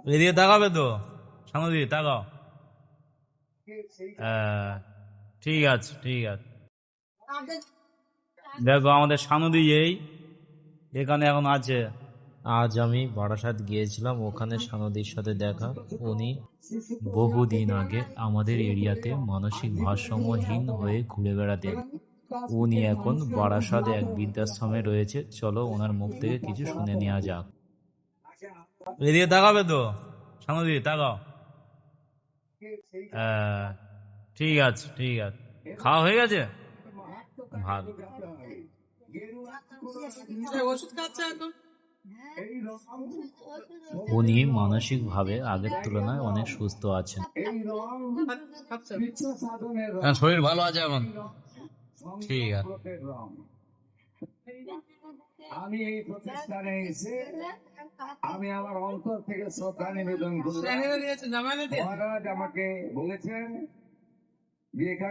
এদিকে তাকাবে তো, সামনে দিকে তাকাও। হ্যাঁ, ঠিক আছে ঠিক আছে। দেখো আমাদের সানুদি এখানে এখন আছে। আজ আমি বারাসাত গিয়েছিলাম, ওখানে সানুদির সাথে দেখা। উনি বহুদিন আগে আমাদের এরিয়াতে মানসিক ভারসাম্যহীন হয়ে ঘুরে বেড়াতেন। উনি এখন বারাসাতে এক বৃদ্ধাশ্রমে রয়েছে। চলো ওনার মুখ থেকে কিছু শুনে নেওয়া যাক। এদিকে তাকাবে তো, সামনে দিকে তাকাও। হ্যাঁ, ঠিক আছে ঠিক আছে। খাওয়া হয়ে গেছে? ভালো। উনি মানসিকভাবে আগের তুলনায় অনেক সুস্থ আছেন। হ্যাঁ, শরীর ভালো আছে এখন। ঠিক আছে। আমি এই প্রতিষ্ঠানে এসে আমি আমার অন্তর থেকে শ্রদ্ধা নিবেদন করি। মহারাজ আমাকে বলেছেন যে এখানে